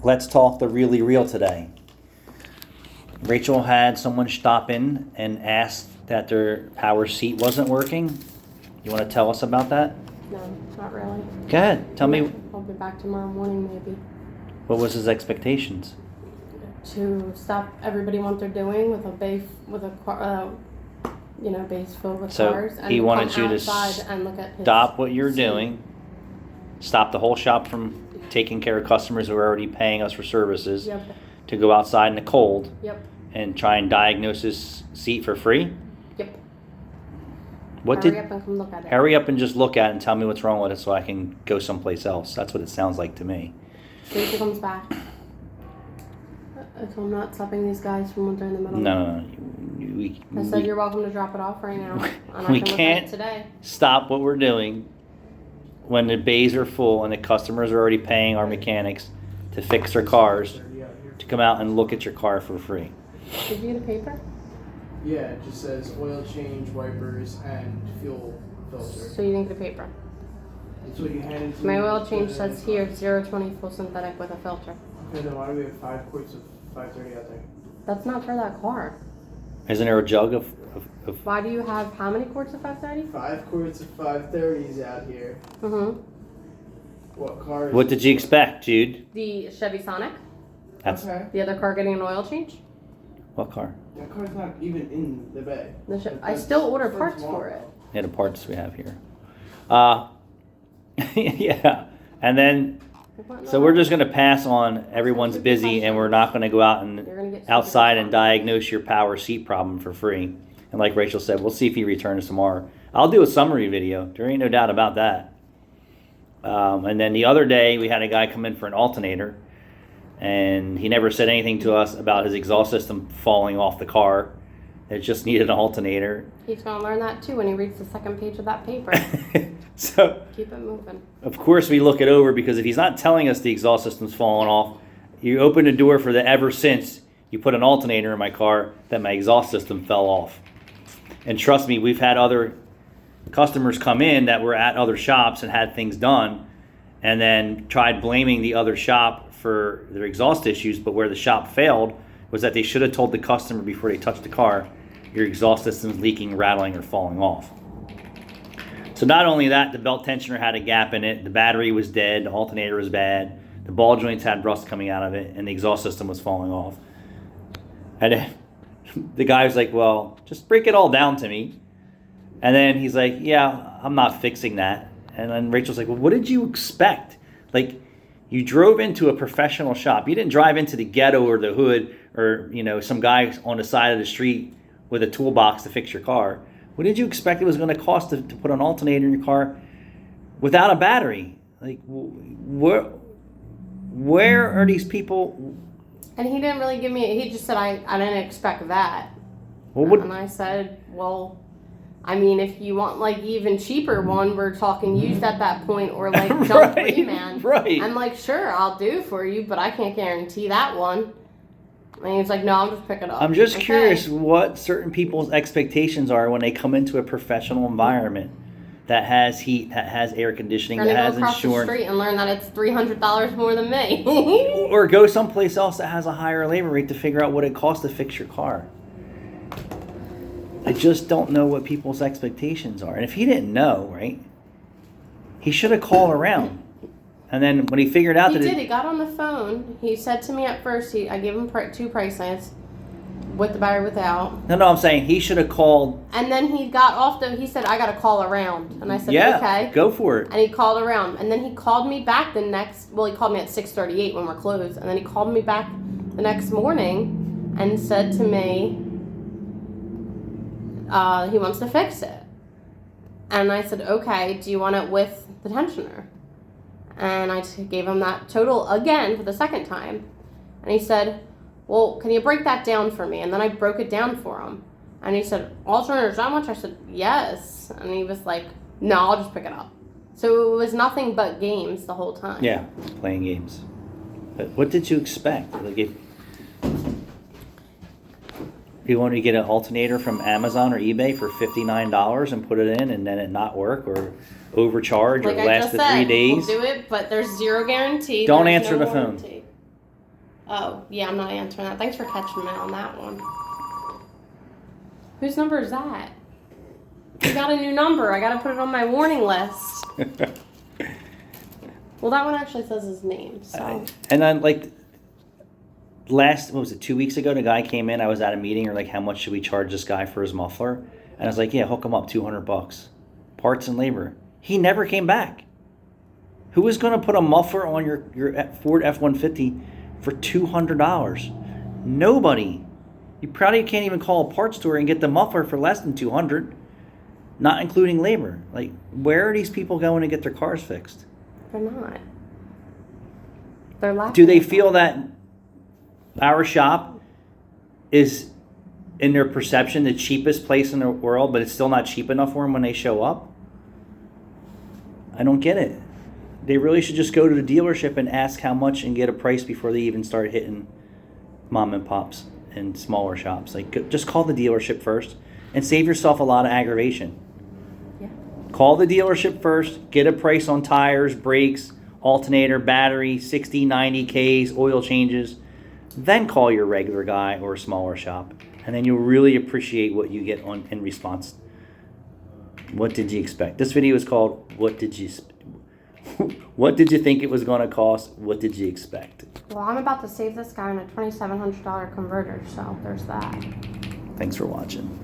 Let's talk the really real today. Rachel had someone stop in and ask that their power seat wasn't working. You want to tell us about that? No, not really. Go ahead. Tell me. I'll be back tomorrow morning maybe. What was his expectations? To stop everybody what they're doing with a base with a car, base filled with cars. So he wanted you to and look at stop what you're doing, stop the whole shop from taking care of customers who are already paying us for services, Yep. to go outside in the cold, Yep. and try and diagnose his seat for free? Yep. Hurry up and come look at it. Hurry up and just look at it and tell me what's wrong with it so I can go someplace else. That's what it sounds like to me. See if he comes back. If I'm not stopping these guys from what they're in the middle. No. I said you're welcome to drop it off right now. And We I can look at can't it today. stop what we're doing when the bays are full and the customers are already paying our mechanics to fix their cars to come out and look at your car for free. Did you get a paper? Yeah, it just says oil change, wipers, and fuel filter. So you didn't get a paper. That's what you handed to My me. oil change says here 020 full synthetic with a filter. Okay, then why do we have 5 quarts of 530 out there? That's not for that car. Isn't there a jug of Why do you have how many quarts of 530? 5 quarts of 530s out here. Mm-hmm. What car is What did you expect, Jude? The Chevy Sonic. That's Okay. The other car getting an oil change. what car? That car's not even in the bay. I still order parts for it. Yeah, the parts we have here. Yeah, and then so we're just gonna pass on. Everyone's busy, and we're not gonna go out You're gonna and get outside and diagnose your power seat problem for free. And like Rachel said, we'll see if he returns tomorrow. I'll do a summary video. There ain't no doubt about that. And then the other day we had a guy come in for an alternator, and he never said anything to us about his exhaust system falling off the car. It just needed an alternator. He's gonna learn that too when he reads the second page of that paper. So Keep it moving. of course we look it over, because if he's not telling us the exhaust system's falling off, you open the door for the ever since you put an alternator in my car that my exhaust system fell off. And trust me, we've had other customers come in that were at other shops and had things done, and then tried blaming the other shop for their exhaust issues, but where the shop failed was that they should have told the customer before they touched the car, your exhaust system's leaking, rattling, or falling off. So not only that, the belt tensioner had a gap in it, the battery was dead, the alternator was bad, the ball joints had rust coming out of it, and the exhaust system was falling off. And then the guy was like, well, just break it all down to me. And then he's like, yeah, I'm not fixing that. And then Rachel's like, well, what did you expect? Like, you drove into a professional shop. You didn't drive into the ghetto or the hood or, some guy on the side of the street with a toolbox to fix your car. What did you expect it was going to cost to put an alternator in your car without a battery? Like, where are these people? And he didn't really give me. He just said I didn't expect that. Well, And I said, well, I mean, if you want like even cheaper one, we're talking used at that point, or like junk man. Right. I'm like, sure, I'll do for you, but I can't guarantee that one. And he's like, no, I'll just pick it up. I'm just curious what certain people's expectations are when they come into a professional environment that has heat, that has air conditioning, that has insurance. Go across the street and learn that it's $300 more than me. Or go someplace else that has a higher labor rate to figure out what it costs to fix your car. I just don't know what people's expectations are. And if he didn't know, right, he should have called around. And then when he figured out he that did. He got on the phone. He said to me at first, I gave him 2 prices, with the battery, without. No, I'm saying he should have called. And then he got off he said, I got to call around. And I said, yeah, okay. Go for it. And he called around. And then he called me back he called me at 6:38 when we're closed. And then he called me back the next morning and said to me, he wants to fix it. And I said, okay, do you want it with the tensioner? And I gave him that total again for the second time. And he said, well, can you break that down for me? And then I broke it down for him. And he said, alternator's that much? I said, yes. And he was like, no, I'll just pick it up. So it was nothing but games the whole time. Yeah, playing games. But what did you expect? Like if you wanted to get an alternator from Amazon or eBay for $59 and put it in and then it not work or overcharge or last the 3 days. We'll do it, but there's zero guarantee. Don't There's answer no the phone. warranty. Oh, yeah, I'm not answering that. Thanks for catching me on that one. Whose number is that? You got a new number. I gotta put it on my warning list. Well, that one actually says his name, so. And then, like, what was it, 2 weeks ago, the guy came in, I was at a meeting, or like, how much should we charge this guy for his muffler? And I was like, yeah, hook him up, $200. Parts and labor. He never came back. Who is going to put a muffler on your Ford F-150 for $200? Nobody. You probably can't even call a parts store and get the muffler for less than $200, not including labor. Like, where are these people going to get their cars fixed? They're not. They're laughing. Do they feel that our shop is, in their perception, the cheapest place in the world, but it's still not cheap enough for them when they show up? I don't get it. They really should just go to the dealership and ask how much and get a price before they even start hitting mom and pops and smaller shops. Like, just call the dealership first and save yourself a lot of aggravation. Yeah. Call the dealership first, get a price on tires, brakes, alternator, battery, 60, 90 Ks, oil changes. Then call your regular guy or a smaller shop. And then you'll really appreciate what you get in response. What did you expect? This video is called What Did You Think It Was Going to Cost? What Did You Expect? Well, I'm about to save this guy on a $2,700 converter, so there's that. Thanks for watching.